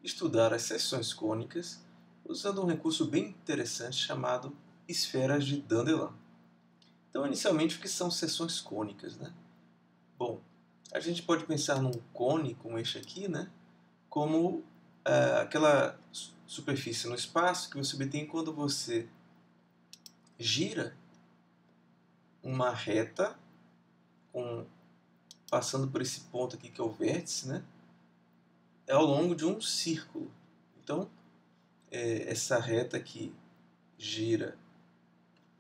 estudar as seções cônicas usando um recurso bem interessante chamado esferas de Dandelin. Então, inicialmente, o que são seções cônicas, né? Bom, a gente pode pensar num cone como este aqui, né? Como aquela superfície no espaço que você obtém quando você gira uma reta passando por esse ponto aqui que é o vértice, né? Ao longo de um círculo. Então, essa reta aqui gira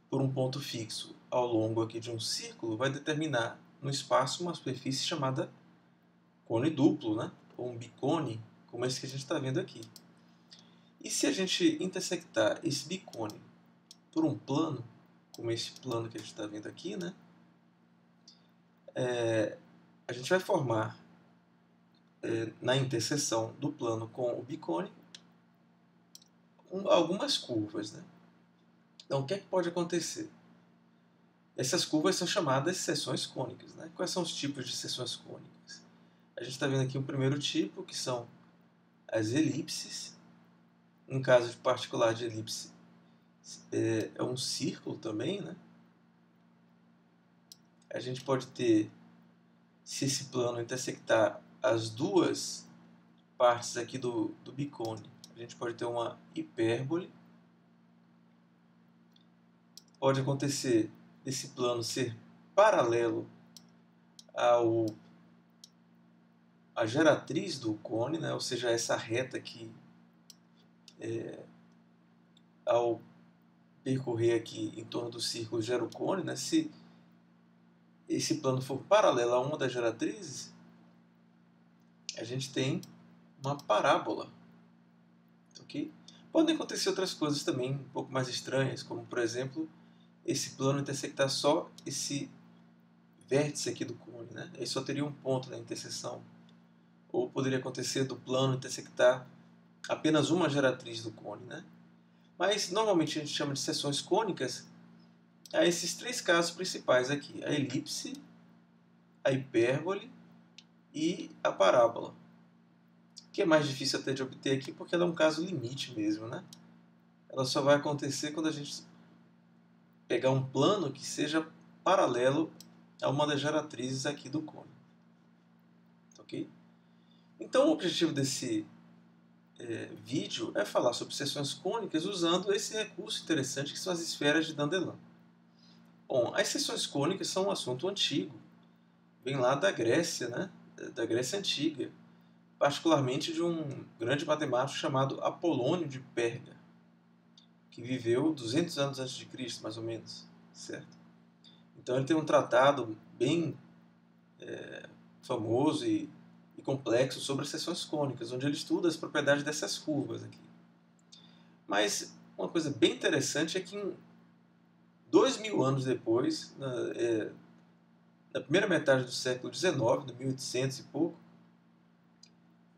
por um ponto fixo ao longo aqui de um círculo vai determinar no espaço uma superfície chamada cone duplo, né? Ou um bicone, como esse que a gente está vendo aqui. E se a gente intersectar esse bicone por um plano, como esse plano que a gente está vendo aqui, né? A gente vai formar na interseção do plano com o bicone algumas curvas, né? Então, o que é que pode acontecer? Essas curvas são chamadas seções cônicas, né? Quais são os tipos de seções cônicas? A gente está vendo aqui um primeiro tipo, que são as elipses. Um caso particular de elipse é um círculo também, né? A gente pode ter, se esse plano intersectar as duas partes aqui do bicone, a gente pode ter uma hipérbole. Pode acontecer desse plano ser paralelo à geratriz do cone, né? Ou seja, essa reta aqui, ao percorrer aqui em torno do círculo, gera o cone, né? Se esse plano for paralelo a uma das geratrizes, a gente tem uma parábola. Okay? Podem acontecer outras coisas também um pouco mais estranhas, como por exemplo, esse plano intersectar só esse vértice aqui do cone, né? Aí só teria um ponto na interseção. Ou poderia acontecer do plano intersectar apenas uma geratriz do cone, né? Mas normalmente a gente chama de seções cônicas a esses três casos principais aqui: a elipse, a hipérbole e a parábola, que é mais difícil até de obter aqui porque ela é um caso limite mesmo, né? Ela só vai acontecer quando a gente pegar um plano que seja paralelo a uma das geratrizes aqui do cone. Ok? Então o objetivo desse vídeo é falar sobre seções cônicas usando esse recurso interessante que são as esferas de Dandelin. Bom, as seções cônicas são um assunto antigo, vem lá da Grécia, né? Da Grécia Antiga, particularmente de um grande matemático chamado Apolônio de Perga, que viveu 200 anos antes de Cristo, mais ou menos, certo? Então ele tem um tratado bem famoso e complexo sobre as seções cônicas, onde ele estuda as propriedades dessas curvas aqui. Mas uma coisa bem interessante é que 2000 anos depois, na primeira metade do século XIX, de 1800 e pouco,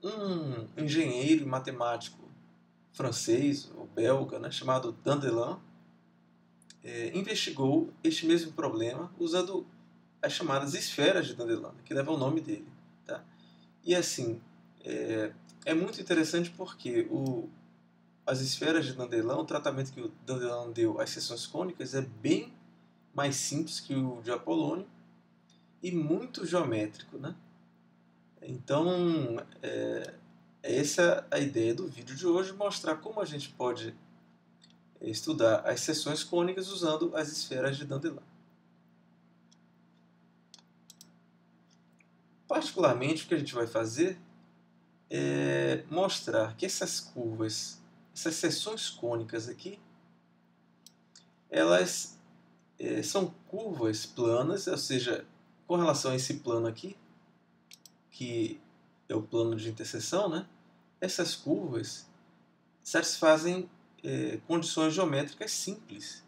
um engenheiro e matemático francês ou belga, né, chamado Dandelin, investigou este mesmo problema usando as chamadas esferas de Dandelin, que levam o nome dele. Tá? E assim, é muito interessante porque as esferas de Dandelin, o tratamento que o Dandelin deu às seções cônicas é bem mais simples que o de Apolônio e muito geométrico, né? Então, essa é a ideia do vídeo de hoje, mostrar como a gente pode estudar as seções cônicas usando as esferas de Dandelin. Particularmente, o que a gente vai fazer é mostrar que essas curvas, essas seções cônicas aqui, elas são curvas planas, ou seja, com relação a esse plano aqui, que é o plano de interseção, né? Essas curvas satisfazem condições geométricas simples,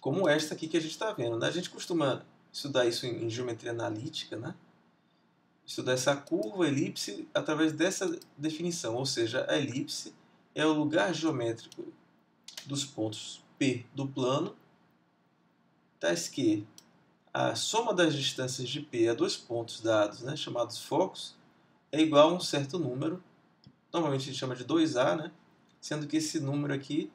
como esta aqui que a gente está vendo. Né? A gente costuma estudar isso em geometria analítica, né? Estudar essa curva, elipse, através dessa definição, ou seja, a elipse é o lugar geométrico dos pontos P do plano, tais que a soma das distâncias de P a dois pontos dados, né, chamados focos, é igual a um certo número, normalmente a gente chama de 2A, né? Sendo que esse número aqui,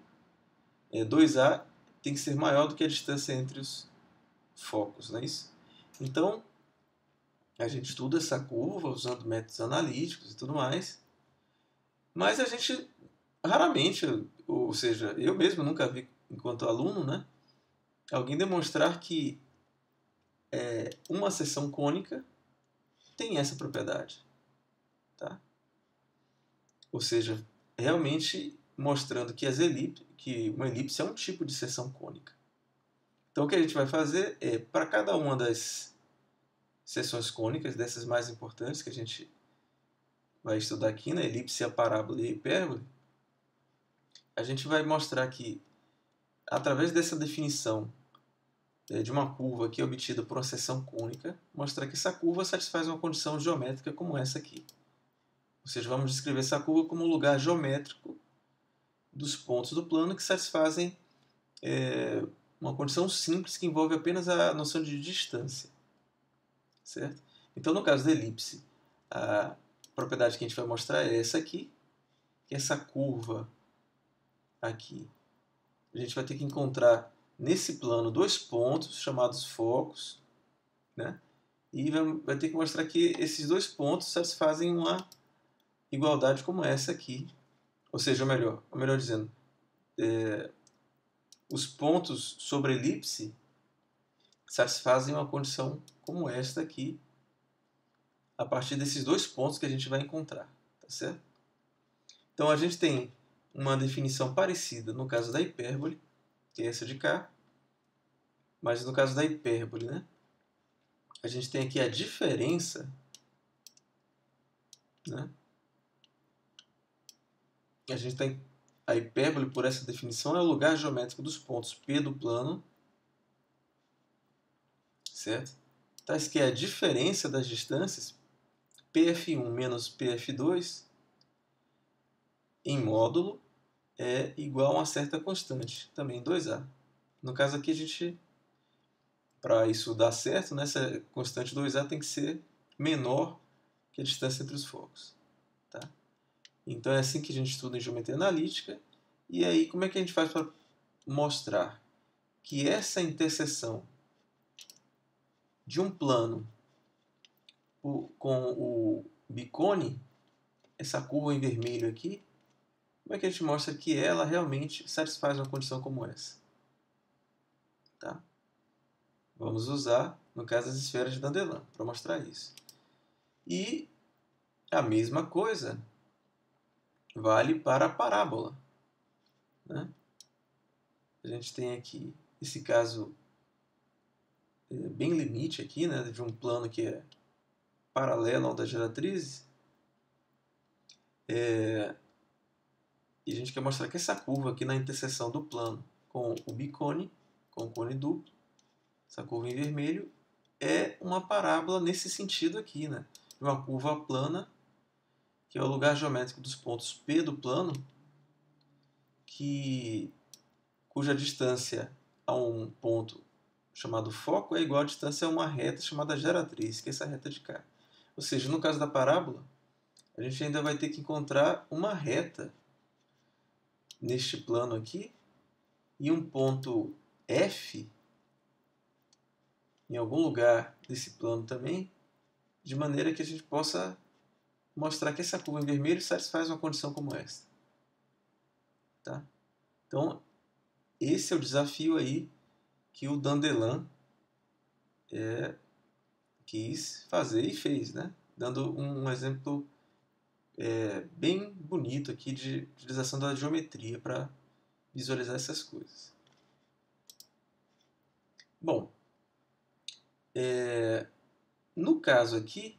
2A, tem que ser maior do que a distância entre os focos, não é isso? Então, a gente estuda essa curva usando métodos analíticos e tudo mais, mas a gente raramente, ou seja, eu mesmo nunca vi, enquanto aluno, né, alguém demonstrar que uma seção cônica tem essa propriedade. Tá? Ou seja, realmente mostrando que que uma elipse é um tipo de seção cônica. Então o que a gente vai fazer é, para cada uma das seções cônicas, dessas mais importantes que a gente vai estudar aqui, né, elipse, a parábola e a hipérbole, a gente vai mostrar que, através dessa definição de uma curva que é obtida por uma seção cônica, mostrar que essa curva satisfaz uma condição geométrica como essa aqui. Ou seja, vamos descrever essa curva como um lugar geométrico dos pontos do plano que satisfazem uma condição simples que envolve apenas a noção de distância. Certo? Então, no caso da elipse, a propriedade que a gente vai mostrar é essa aqui, que é essa curva aqui. A gente vai ter que encontrar nesse plano dois pontos chamados focos, né? E vai ter que mostrar que esses dois pontos satisfazem uma igualdade como essa aqui. Ou seja, ou melhor dizendo, os pontos sobre a elipse satisfazem uma condição como esta aqui, a partir desses dois pontos que a gente vai encontrar. Tá certo? Então a gente tem uma definição parecida no caso da hipérbole, que é essa de cá, mas no caso da hipérbole, né, a gente tem aqui a diferença, né? A gente tem a hipérbole, por essa definição, é o lugar geométrico dos pontos P do plano, certo? Tais que a diferença das distâncias PF1 menos PF2 em módulo é igual a uma certa constante, também 2A. No caso aqui, a gente, para isso dar certo, né, essa constante 2A tem que ser menor que a distância entre os focos. Tá? Então é assim que a gente estuda em geometria analítica. E aí, como é que a gente faz para mostrar que essa interseção de um plano com o bicone, essa curva em vermelho aqui, como é que a gente mostra que ela realmente satisfaz uma condição como essa? Tá? Vamos usar, no caso, as esferas de Dandelin para mostrar isso. E a mesma coisa vale para a parábola. Né? A gente tem aqui esse caso bem limite aqui, né, de um plano que é paralelo ao das geratrizes. E a gente quer mostrar que essa curva aqui na interseção do plano com o bicone, com o cone duplo, essa curva em vermelho, é uma parábola nesse sentido aqui, né? De uma curva plana, que é o lugar geométrico dos pontos P do plano, cuja distância a um ponto chamado foco é igual à distância a uma reta chamada geratriz, que é essa reta de cá. Ou seja, no caso da parábola, a gente ainda vai ter que encontrar uma reta neste plano aqui e um ponto F em algum lugar desse plano também, de maneira que a gente possa mostrar que essa curva em vermelho satisfaz uma condição como essa. Tá? Então, esse é o desafio aí que o Dandelin quis fazer e fez, né? Dando um exemplo bem bonito aqui de utilização da geometria para visualizar essas coisas. Bom, no caso aqui,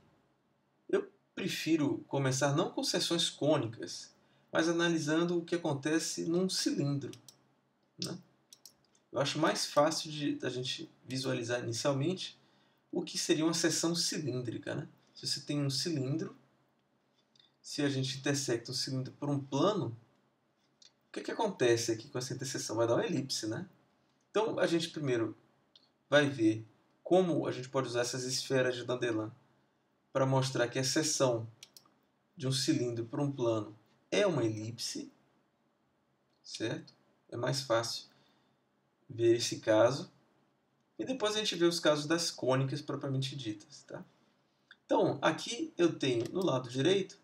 eu prefiro começar não com seções cônicas, mas analisando o que acontece num cilindro. Né? Eu acho mais fácil da gente visualizar inicialmente o que seria uma seção cilíndrica. Né? Se você tem um cilindro, se a gente intersecta o cilindro por um plano, o que acontece aqui com essa interseção? Vai dar uma elipse, né? Então, a gente primeiro vai ver como a gente pode usar essas esferas de Dandelin para mostrar que a seção de um cilindro por um plano é uma elipse, certo? É mais fácil ver esse caso. E depois a gente vê os casos das cônicas propriamente ditas, tá? Então, aqui eu tenho, no lado direito,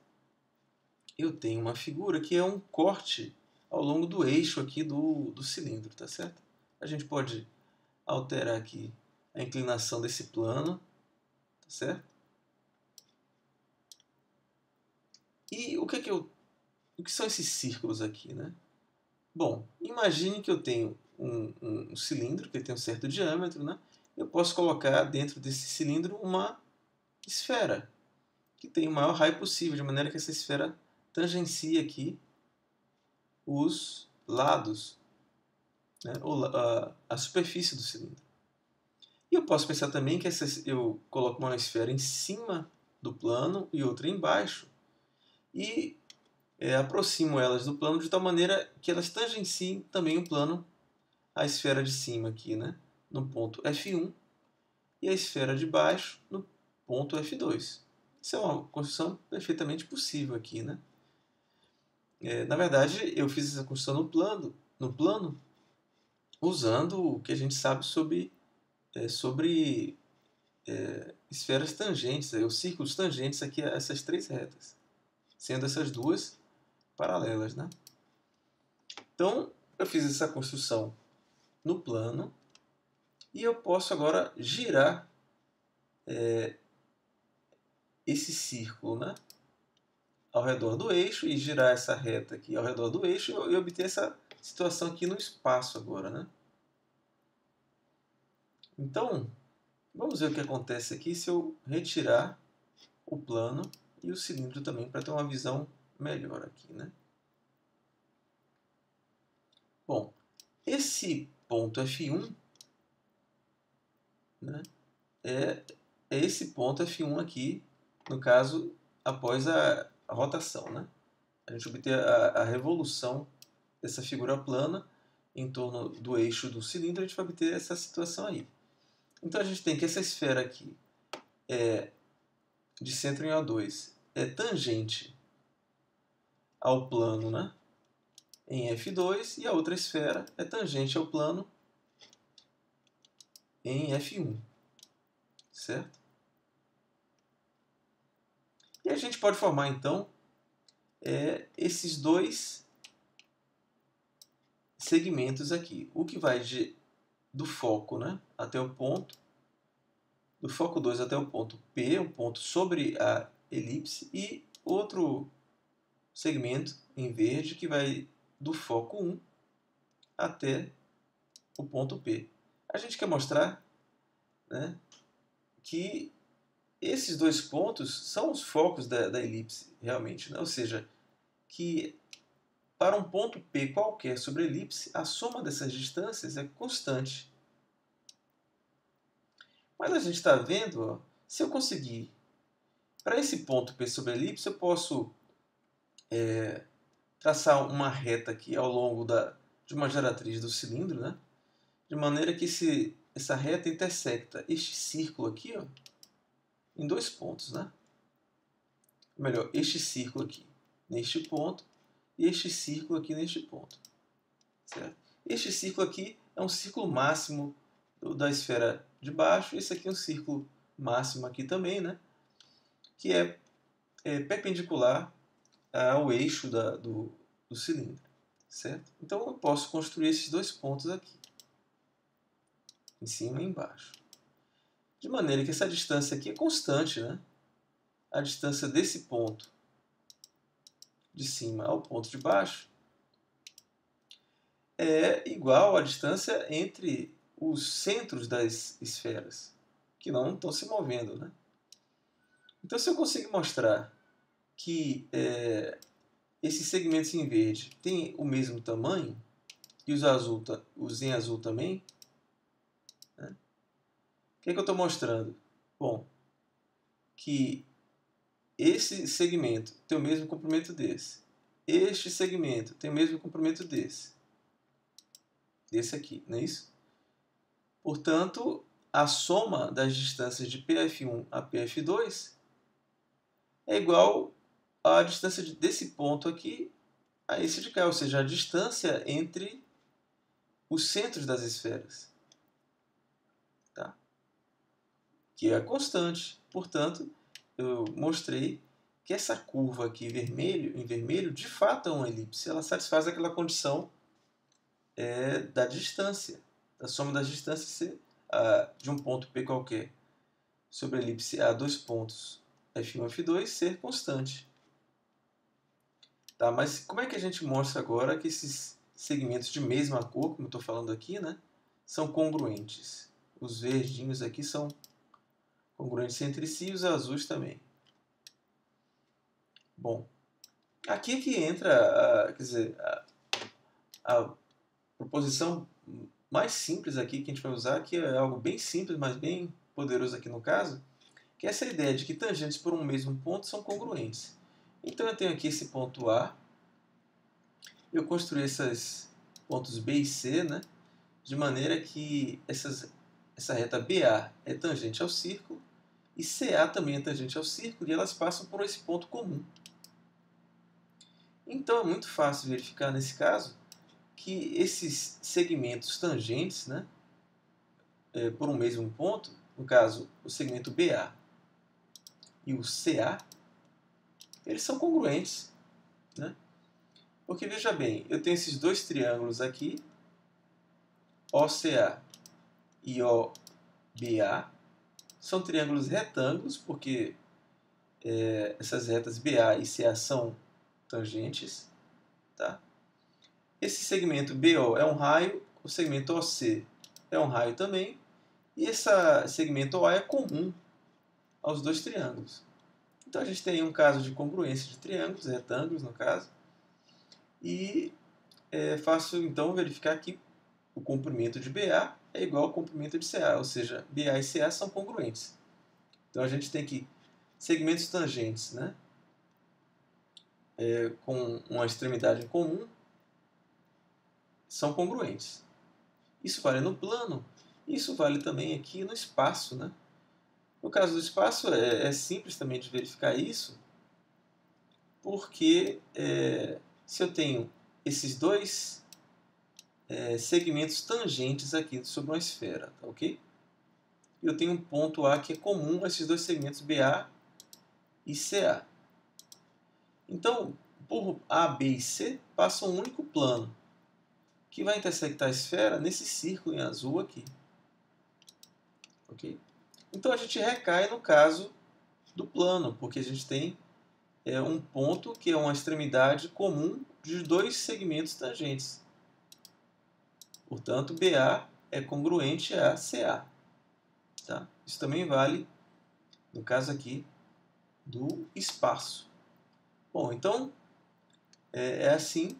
eu tenho uma figura que é um corte ao longo do eixo aqui do cilindro, tá certo? A gente pode alterar aqui a inclinação desse plano, tá certo? E o que são esses círculos aqui, né? Bom, imagine que eu tenho um cilindro que tem um certo diâmetro, né? Eu posso colocar dentro desse cilindro uma esfera que tem o maior raio possível, de maneira que essa esfera tangencie aqui os lados, né? A superfície do cilindro. E eu posso pensar também que eu coloco uma esfera em cima do plano e outra embaixo e aproximo elas do plano de tal maneira que elas tangenciem também o plano, a esfera de cima aqui, né? No ponto F1 e a esfera de baixo no ponto F2. Isso é uma construção perfeitamente possível aqui, né? Na verdade, eu fiz essa construção no plano usando o que a gente sabe sobre esferas tangentes, os círculos tangentes aqui a essas três retas, sendo essas duas paralelas, né? Então, eu fiz essa construção no plano e eu posso agora girar esse círculo, né, ao redor do eixo e girar essa reta aqui ao redor do eixo e obter essa situação aqui no espaço agora, né? Então, vamos ver o que acontece aqui se eu retirar o plano e o cilindro também para ter uma visão melhor aqui, né? Bom, esse ponto F1, né, é esse ponto F1 aqui, no caso, após a rotação, né? A gente obter a revolução dessa figura plana em torno do eixo do cilindro, a gente vai obter essa situação aí. Então a gente tem que essa esfera aqui de centro em O2 é tangente ao plano, né, em F2 e a outra esfera é tangente ao plano em F1, certo? E a gente pode formar então esses dois segmentos aqui, o que vai do foco, né, até o ponto, do foco 2 até o ponto P, um ponto sobre a elipse, e outro segmento em verde que vai do foco 1 até o ponto P. A gente quer mostrar, né, que esses dois pontos são os focos da elipse, realmente, né? Ou seja, que para um ponto P qualquer sobre a elipse, a soma dessas distâncias é constante. Mas a gente está vendo, ó, se eu conseguir, para esse ponto P sobre a elipse, eu posso traçar uma reta aqui ao longo de uma geratriz do cilindro, né? De maneira que essa reta intersecta este círculo aqui, ó, em dois pontos, né? Ou melhor, este círculo aqui neste ponto e este círculo aqui neste ponto, certo? Este círculo aqui é um círculo máximo da esfera de baixo, esse aqui é um círculo máximo aqui também, né? Que é perpendicular ao eixo do cilindro, certo? Então eu posso construir esses dois pontos aqui, em cima e embaixo, de maneira que essa distância aqui é constante, né? A distância desse ponto de cima ao ponto de baixo é igual à distância entre os centros das esferas, que não estão se movendo, né? Então, se eu conseguir mostrar que esses segmentos em verde têm o mesmo tamanho, e os em azul também, né? O que é que eu estou mostrando? Bom, que esse segmento tem o mesmo comprimento desse. Este segmento tem o mesmo comprimento desse. Desse aqui, não é isso? Portanto, a soma das distâncias de PF1 a PF2 é igual à distância desse ponto aqui a esse de cá, ou seja, a distância entre os centros das esferas, tá? Que é constante. Portanto, eu mostrei que essa curva aqui em vermelho, de fato é uma elipse. Ela satisfaz aquela condição da distância, da soma das distâncias de um ponto P qualquer sobre a elipse A, dois pontos F1 e F2 ser constante. Tá, mas como é que a gente mostra agora que esses segmentos de mesma cor, como eu estou falando aqui, né, são congruentes? Os verdinhos aqui são congruentes entre si e os azuis também. Bom, aqui é que entra, quer dizer, a proposição mais simples aqui que a gente vai usar, que é algo bem simples, mas bem poderoso aqui no caso, que é essa ideia de que tangentes por um mesmo ponto são congruentes. Então eu tenho aqui esse ponto A, eu construí esses pontos B e C, né, de maneira que essa reta BA é tangente ao círculo e CA também é tangente ao círculo e elas passam por esse ponto comum. Então é muito fácil verificar nesse caso que esses segmentos tangentes, né, por um mesmo ponto, no caso o segmento BA e o CA, eles são congruentes, né? Porque veja bem, eu tenho esses dois triângulos aqui, OCA e OBA, são triângulos retângulos, porque essas retas BA e CA são tangentes. Tá? Esse segmento BO é um raio, o segmento OC é um raio também, e esse segmento OA é comum aos dois triângulos. Então a gente tem um caso de congruência de triângulos, retângulos no caso, e é fácil então verificar que o comprimento de BA é igual ao comprimento de CA, ou seja, BA e CA são congruentes. Então a gente tem que segmentos tangentes, né, com uma extremidade em comum são congruentes. Isso vale no plano, isso vale também aqui no espaço, né? No caso do espaço é simples também de verificar isso, porque se eu tenho esses dois segmentos tangentes aqui sobre uma esfera, tá ok? Eu tenho um ponto A que é comum a esses dois segmentos BA e CA. Então, por A, B e C, passa um único plano, que vai intersectar a esfera nesse círculo em azul aqui. Ok? Então a gente recai no caso do plano, porque a gente tem um ponto que é uma extremidade comum de dois segmentos tangentes. Portanto, BA é congruente a CA. Tá? Isso também vale, no caso aqui, do espaço. Bom, então é assim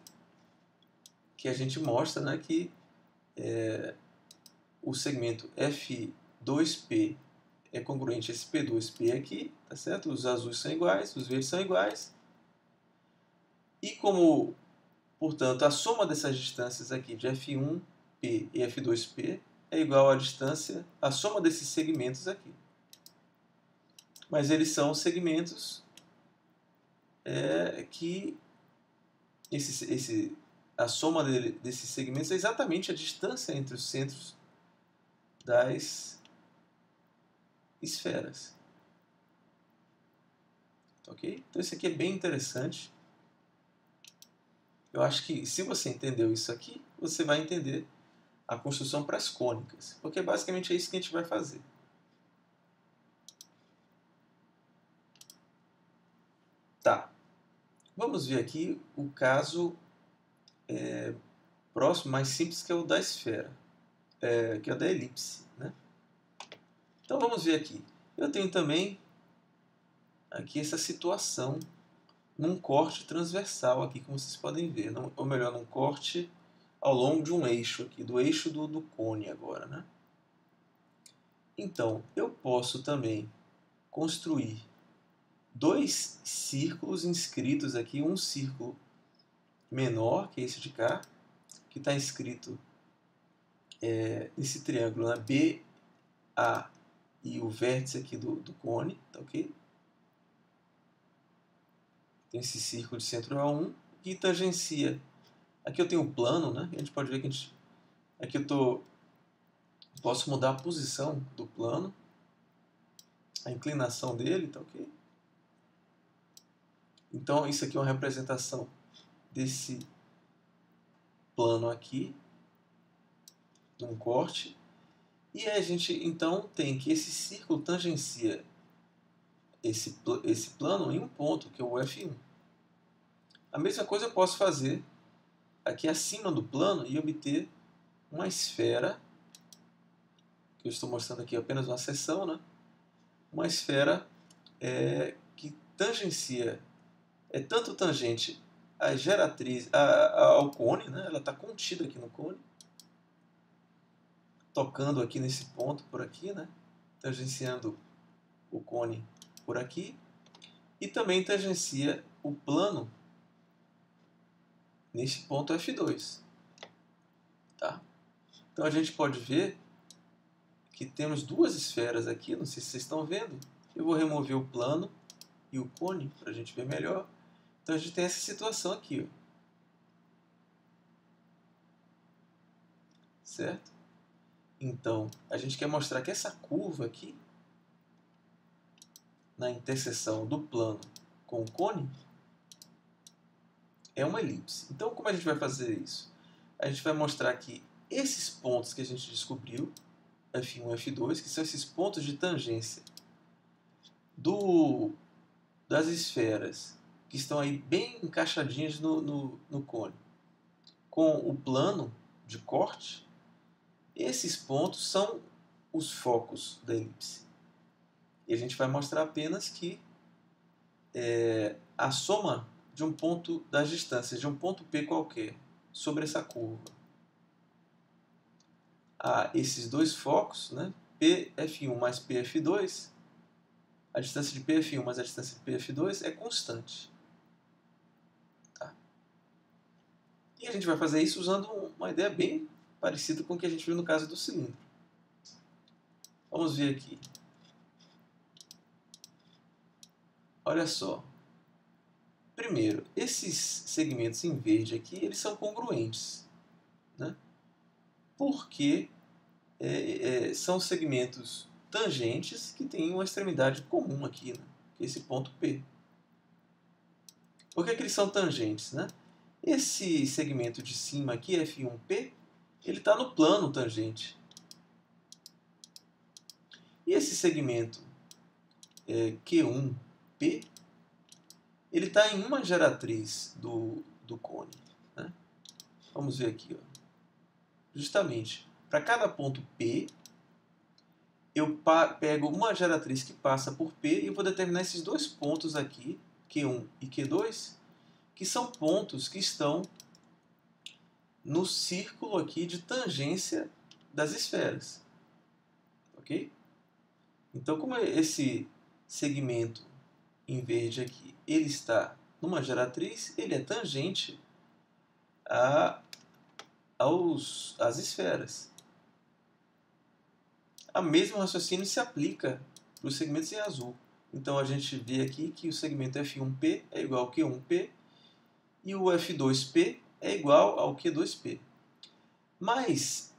que a gente mostra, né, que o segmento F2P é congruente a esse P2P aqui, tá certo? Os azuis são iguais, os verdes são iguais. E como, portanto, a soma dessas distâncias aqui de F1P e F2P é igual à distância, a soma desses segmentos aqui. Mas eles são segmentos que a soma desses segmentos é exatamente a distância entre os centros das esferas. Ok? Então isso aqui é bem interessante. Eu acho que se você entendeu isso aqui, você vai entender a construção para as cônicas, porque basicamente é isso que a gente vai fazer. Tá. Vamos ver aqui o caso próximo, mais simples, que é o da esfera, que é o da elipse, né? Então vamos ver aqui. Eu tenho também aqui essa situação num corte transversal aqui, como vocês podem ver, ou melhor, num corte ao longo de um eixo aqui, do eixo do cone agora, né? Então, eu posso também construir dois círculos inscritos aqui, um círculo menor, que é esse de cá, que está inscrito nesse triângulo, né? BA e o vértice aqui do cone, tá ok? Tem esse círculo de centro A1 que tangencia. Aqui eu tenho o plano, né? A gente pode ver que aqui posso mudar a posição do plano, a inclinação dele, tá ok? Então isso aqui é uma representação desse plano aqui, num corte. E a gente então tem que esse círculo tangencia esse plano em um ponto, que é o F1. A mesma coisa eu posso fazer aqui acima do plano e obter uma esfera, que eu estou mostrando aqui apenas uma seção, né? Uma esfera que tangencia, é tanto tangente à geratriz, ao cone, né? Ela está contida aqui no cone, tocando aqui nesse ponto por aqui, né? Tangenciando o cone por aqui, e também tangencia o plano nesse ponto F2. Tá? Então a gente pode ver que temos duas esferas aqui, não sei se vocês estão vendo. Eu vou remover o plano e o cone para a gente ver melhor. Então a gente tem essa situação aqui, ó. Certo? Então a gente quer mostrar que essa curva aqui, na interseção do plano com o cone, é uma elipse. Então como a gente vai fazer isso? A gente vai mostrar que esses pontos que a gente descobriu, F1 e F2, que são esses pontos de tangência das esferas que estão aí bem encaixadinhas no cone, com o plano de corte, esses pontos são os focos da elipse. E a gente vai mostrar apenas que a soma de um ponto das distâncias de um ponto P qualquer sobre essa curva a esses dois focos, né, PF1 mais PF2, a distância de PF1 mais a distância de PF2 é constante. Tá? E a gente vai fazer isso usando uma ideia bem parecida com o que a gente viu no caso do cilindro. Vamos ver aqui. Olha só. Primeiro, esses segmentos em verde aqui, eles são congruentes, né? Porque são segmentos tangentes que têm uma extremidade comum aqui, né? Que é esse ponto P. Por que eles são tangentes, né? Esse segmento de cima aqui, F1P, ele está no plano tangente. E esse segmento Q1P, ele está em uma geratriz do cone. Né? Vamos ver aqui. Ó. Justamente, para cada ponto P, eu pego uma geratriz que passa por P e eu vou determinar esses dois pontos aqui, Q1 e Q2, que são pontos que estão no círculo aqui de tangência das esferas. Ok? Então, como esse segmento em verde aqui, ele está numa geratriz, ele é tangente às esferas. O mesmo raciocínio se aplica para os segmentos em azul. Então a gente vê aqui que o segmento F1P é igual ao Q1P e o F2P é igual ao Q2P. Mas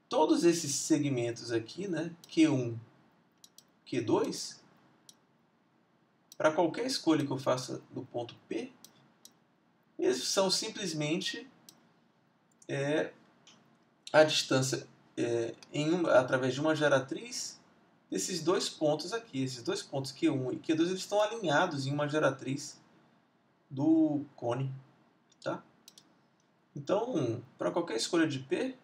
todos esses segmentos aqui, né, Q1, Q2, para qualquer escolha que eu faça do ponto P, eles são simplesmente a distância através de uma geratriz desses dois pontos aqui. Esses dois pontos Q1 e Q2 eles estão alinhados em uma geratriz do cone. Tá? Então, para qualquer escolha de P,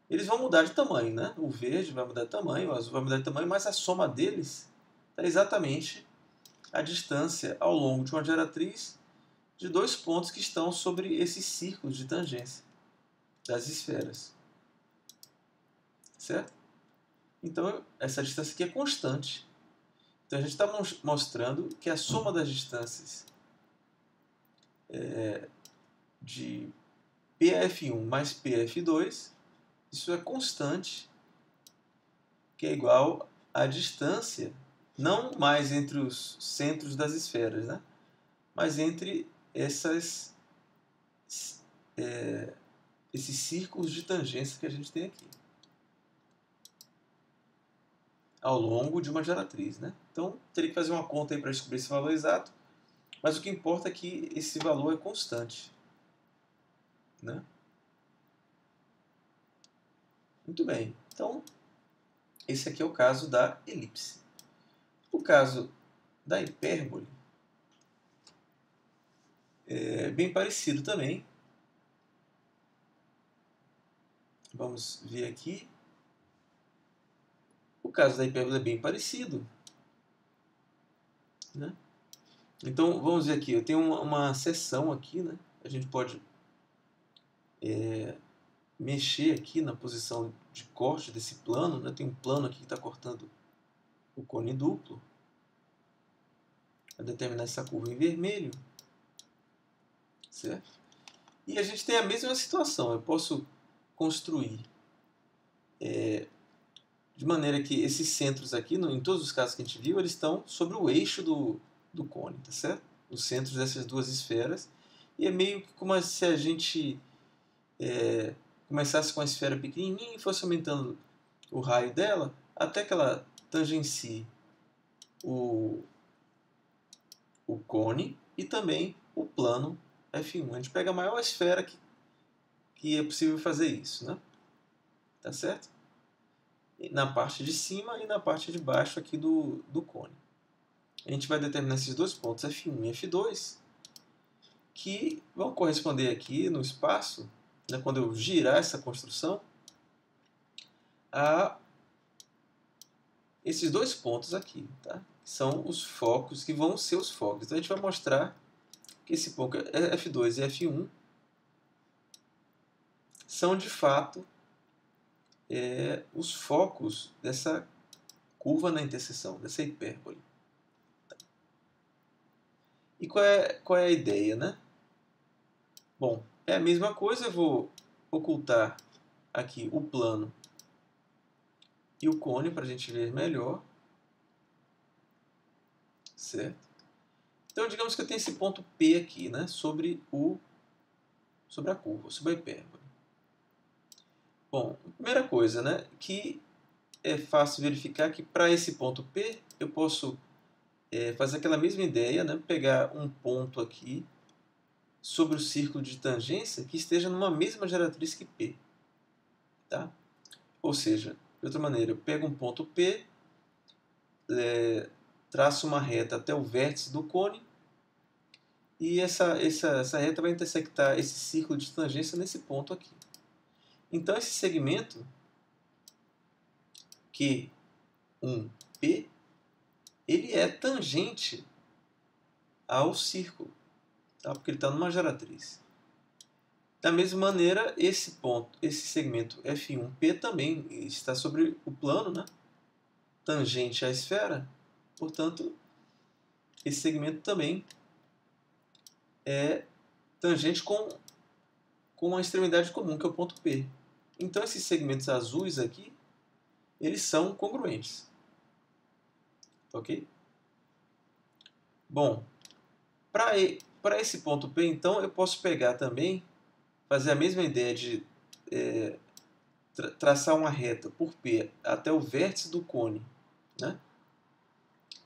eles vão mudar de tamanho. Né? O verde vai mudar de tamanho, o azul vai mudar de tamanho, mas a soma deles é exatamente a distância ao longo de uma geratriz de dois pontos que estão sobre esses círculos de tangência das esferas. Certo? Então, essa distância aqui é constante. Então, a gente está mostrando que a soma das distâncias de PF1 mais PF2, isso é constante, que é igual à distância, não mais entre os centros das esferas, né? Mas entre esses círculos de tangência que a gente tem aqui ao longo de uma geratriz, né? Então, teria que fazer uma conta aí para descobrir esse valor exato, mas o que importa é que esse valor é constante, né? Muito bem. Então, esse aqui é o caso da elipse. O caso da hipérbole é bem parecido também. Vamos ver aqui. O caso da hipérbole é bem parecido, né? Então, vamos ver aqui. Eu tenho uma seção aqui, né? A gente pode mexer aqui na posição de corte desse plano, né? Tem um plano aqui que está cortando o cone duplo. Vai determinar essa curva em vermelho, certo? E a gente tem a mesma situação. Eu posso construir de maneira que esses centros aqui, em todos os casos que a gente viu, eles estão sobre o eixo do cone, tá certo? Os centros dessas duas esferas. E é meio que como se a gente começasse com a esfera pequenininha e fosse aumentando o raio dela até que ela tangencie o cone e também o plano F1. A gente pega a maior esfera que é possível fazer isso, né? Tá certo? Na parte de cima e na parte de baixo aqui do cone. A gente vai determinar esses dois pontos F1 e F2 que vão corresponder aqui no espaço, né, quando eu girar essa construção, a esses dois pontos aqui, tá? São os focos que vão ser os focos. Então a gente vai mostrar que esse ponto F2 e F1 são de fato os focos dessa curva na interseção, dessa hipérbole. E qual é a ideia, né? Bom, é a mesma coisa, eu vou ocultar aqui o plano e o cone para a gente ver melhor, certo? Então, digamos que eu tenho esse ponto P aqui, né, sobre a curva, sobre a hipérbole. Bom, primeira coisa, né, que é fácil verificar que para esse ponto P eu posso fazer aquela mesma ideia, né, pegar um ponto aqui sobre o círculo de tangência que esteja numa mesma geratriz que P. Tá? Ou seja, de outra maneira, eu pego um ponto P, traço uma reta até o vértice do cone e essa reta vai intersectar esse círculo de tangência nesse ponto aqui. Então, esse segmento Q1P, ele é tangente ao círculo, tá? Porque ele está numa geratriz. Da mesma maneira, esse segmento F1P também está sobre o plano, né? Tangente à esfera, portanto, esse segmento também é tangente com uma extremidade comum, que é o ponto P. Então, esses segmentos azuis aqui, eles são congruentes. Ok? Bom, para esse ponto P, então, eu posso pegar também, fazer a mesma ideia de traçar uma reta por P até o vértice do cone, né?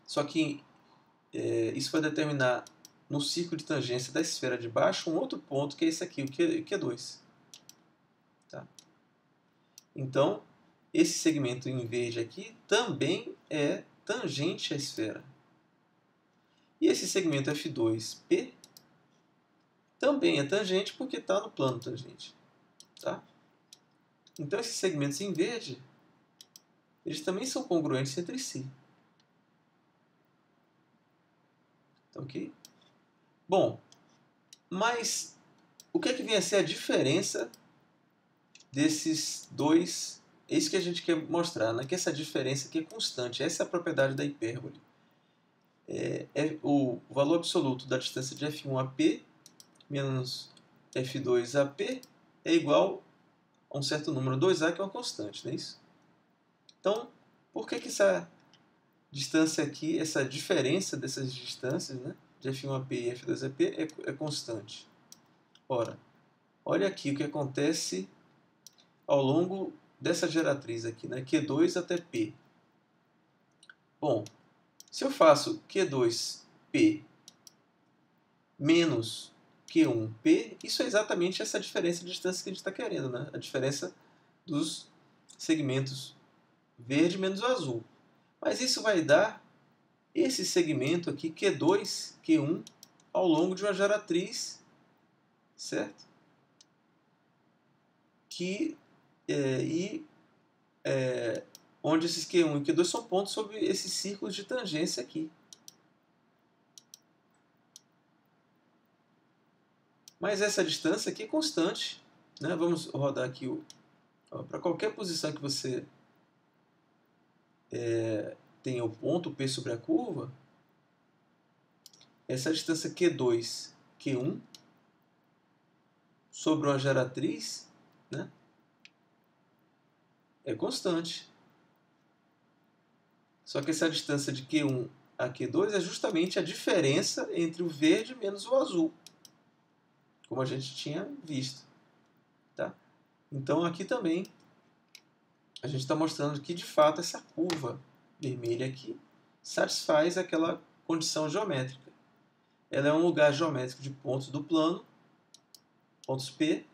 Só que isso vai determinar no círculo de tangência da esfera de baixo um outro ponto, que é esse aqui, o Q2. Tá? Então, esse segmento em verde aqui também é tangente à esfera. E esse segmento F2P também é tangente porque está no plano tangente. Tá? Então, esses segmentos em verde, eles também são congruentes entre si. Ok? Bom, mas o que é que vem a ser a diferença desses dois? É isso que a gente quer mostrar, né? Que essa diferença aqui é constante. Essa é a propriedade da hipérbole. O valor absoluto da distância de F1 a P menos F2 a P é igual a um certo número 2A, que é uma constante, não é isso? Então, por que essa distância aqui, essa diferença dessas distâncias, né, de F1AP e F2AP é constante. Ora, olha aqui o que acontece ao longo dessa geratriz aqui, né? Q2 até P. Bom, se eu faço Q2P menos Q1P, isso é exatamente essa diferença de distância que a gente está querendo, né? A diferença dos segmentos verde menos o azul. Mas isso vai dar esse segmento aqui, Q2, Q1, ao longo de uma geratriz, certo? Onde esses Q1 e Q2 são pontos sobre esses círculos de tangência aqui. Mas essa distância aqui é constante, né? Vamos rodar aqui para qualquer posição que você tenha o ponto P sobre a curva, essa distância Q2, Q1 sobre uma geratriz, né, é constante. Só que essa distância de Q1 a Q2 é justamente a diferença entre o verde menos o azul, como a gente tinha visto. Tá? Então aqui também a gente está mostrando que de fato essa curva vermelha aqui satisfaz aquela condição geométrica. Ela é um lugar geométrico de pontos do plano, pontos P,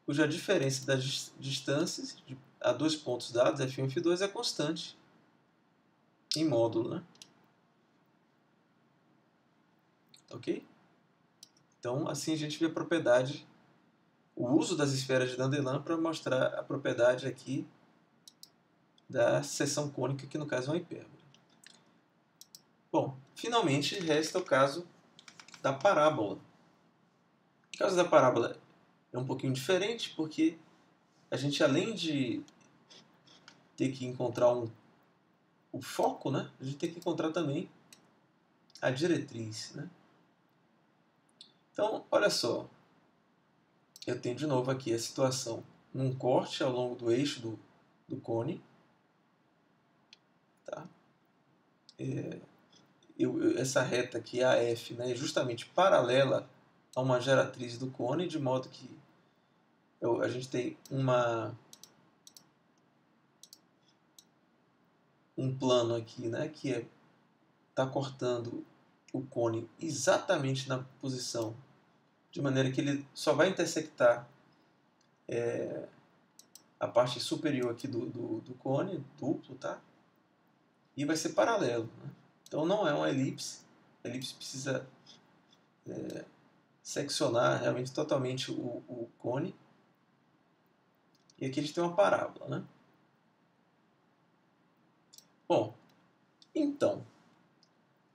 cuja diferença das distâncias a dois pontos dados, F1 e F2, é constante em módulo, né? Ok? Então, assim a gente vê a propriedade, o uso das esferas de Dandelin para mostrar a propriedade aqui da seção cônica, que no caso é uma hipérbole. Bom, finalmente resta o caso da parábola. O caso da parábola é um pouquinho diferente, porque a gente, além de ter que encontrar o foco, né, a gente tem que encontrar também a diretriz, né? Então, olha só, eu tenho de novo aqui a situação num corte ao longo do eixo do cone. Tá? Essa reta aqui, AF, né, é justamente paralela a uma geratriz do cone, de modo que a gente tem um plano aqui, né, que está cortando o cone exatamente na posição, de maneira que ele só vai intersectar a parte superior aqui do cone, duplo, tá? E vai ser paralelo, né? Então não é uma elipse. A elipse precisa seccionar realmente totalmente o cone. E aqui a gente tem uma parábola, né? Bom, então,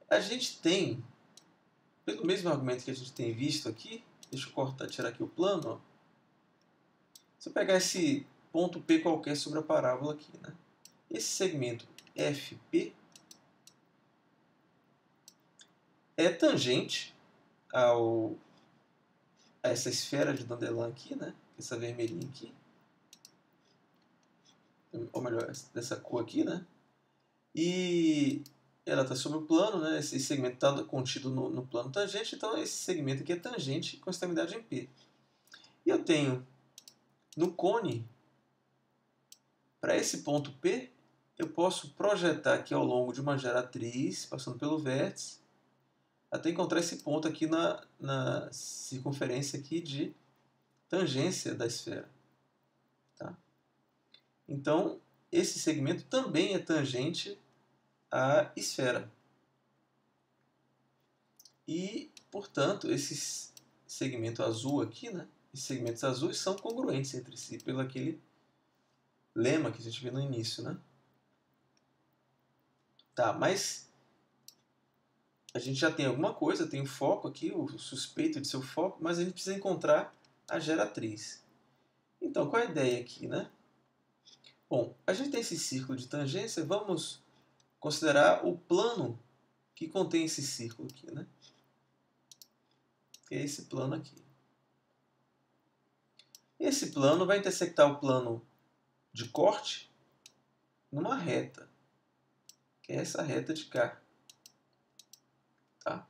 a gente tem, pelo mesmo argumento que a gente tem visto aqui, deixa eu tirar aqui o plano, ó. Se eu pegar esse ponto P qualquer sobre a parábola aqui, né? Esse segmento FP é tangente a essa esfera de Dandelin aqui, né? Essa vermelhinha aqui. Ou melhor, dessa cor aqui, né? E ela está sobre o plano, né? Esse segmento está contido no plano tangente, então esse segmento aqui é tangente com extremidade em P. E eu tenho no cone, para esse ponto P, eu posso projetar aqui ao longo de uma geratriz, passando pelo vértice, até encontrar esse ponto aqui na circunferência aqui de tangência da esfera. Tá? Então, esse segmento também é tangente à esfera. E, portanto, esse segmento azul aqui, né? Esses segmentos azuis são congruentes entre si, pelo aquele lema que a gente viu no início, né? Tá, mas a gente já tem alguma coisa, tem o foco aqui, o suspeito de seu foco, mas a gente precisa encontrar a geratriz. Então, qual é a ideia aqui, né? Bom, a gente tem esse círculo de tangência, vamos considerar o plano que contém esse círculo aqui, né? Que é esse plano aqui. Esse plano vai intersectar o plano de corte numa reta, que é essa reta de cá. Tá?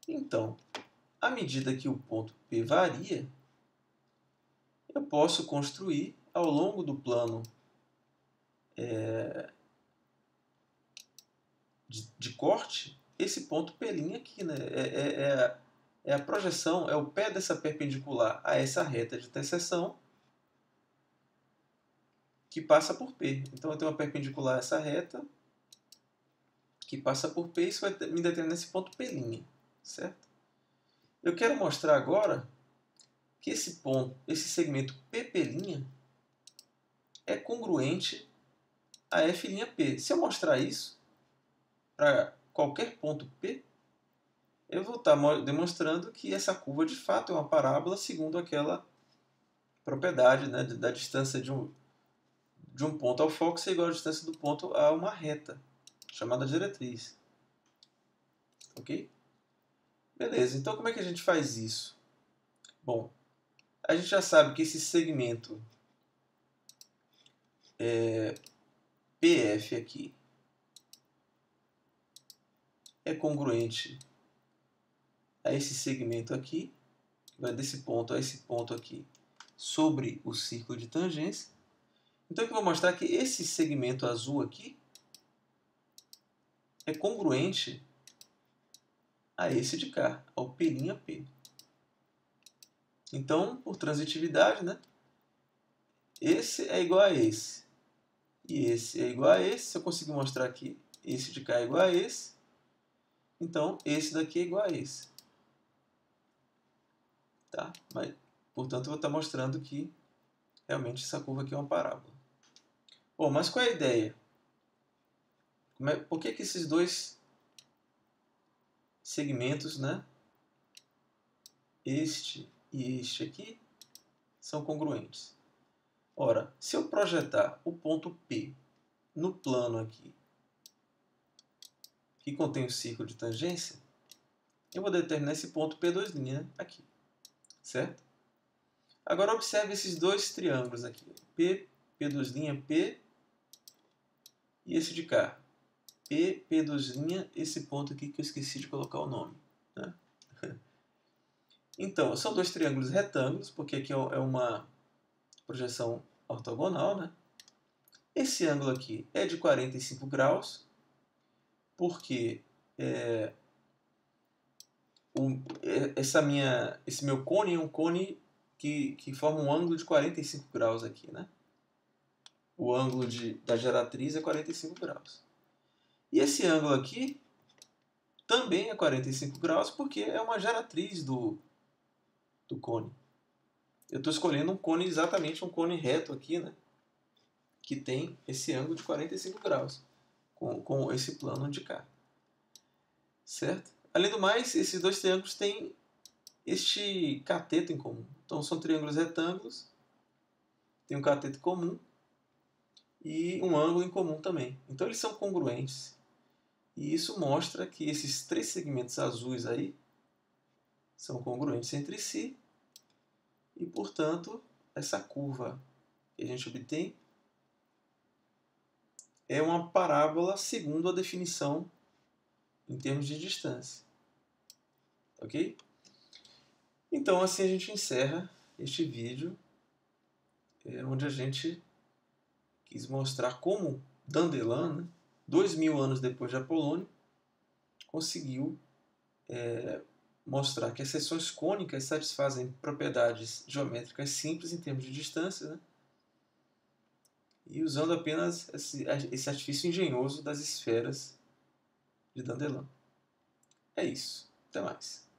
Então, à medida que o ponto P varia, eu posso construir ao longo do plano de corte esse ponto P' aqui, né? É a projeção, é o pé dessa perpendicular a essa reta de interseção que passa por P. Então eu tenho uma perpendicular a essa reta que passa por P e isso vai me determinar esse ponto P', certo? Eu quero mostrar agora que esse ponto, esse segmento PP' é congruente a F'P. Se eu mostrar isso para qualquer ponto P, eu vou estar demonstrando que essa curva de fato é uma parábola segundo aquela propriedade, né, da distância de um ponto ao foco ser igual à distância do ponto a uma reta, chamada diretriz. Ok? Beleza, então como é que a gente faz isso? Bom, a gente já sabe que esse segmento PF aqui é congruente a esse segmento aqui, que vai desse ponto a esse ponto aqui, sobre o círculo de tangência. Então, eu vou mostrar que esse segmento azul aqui é congruente a esse de cá, ao P'P. Então, por transitividade, né, esse é igual a esse. E esse é igual a esse. Se eu conseguir mostrar aqui, esse de cá é igual a esse. Então, esse daqui é igual a esse. Tá? Mas, portanto, eu vou estar mostrando que realmente essa curva aqui é uma parábola. Bom, mas qual é a ideia? Por que esses dois segmentos, né, este e este aqui, são congruentes? Ora, se eu projetar o ponto P no plano aqui, que contém o círculo de tangência, eu vou determinar esse ponto P2' aqui, certo? Agora observe esses dois triângulos aqui, P, P2', P, e esse de cá, P, P2', esse ponto aqui que eu esqueci de colocar o nome, né? Então, são dois triângulos retângulos, porque aqui é uma projeção ortogonal, né? Esse ângulo aqui é de 45 graus, porque esse meu cone é um cone que forma um ângulo de 45 graus aqui, né? O ângulo da geratriz é 45 graus. E esse ângulo aqui também é 45 graus, porque é uma geratriz do cone. Eu estou escolhendo um cone, exatamente um cone reto aqui, né? Que tem esse ângulo de 45 graus, com esse plano de cá. Certo? Além do mais, esses dois triângulos têm este cateto em comum. Então, são triângulos retângulos, tem um cateto comum e um ângulo em comum também. Então, eles são congruentes. E isso mostra que esses três segmentos azuis aí são congruentes entre si e, portanto, essa curva que a gente obtém é uma parábola segundo a definição em termos de distância. Ok? Então, assim a gente encerra este vídeo, onde a gente quis mostrar como Dandelin, né, 2000 anos depois de Apolônio, conseguiu mostrar que as seções cônicas satisfazem propriedades geométricas simples em termos de distância, né, e usando apenas esse artifício engenhoso das esferas de Dandelin. É isso. Até mais.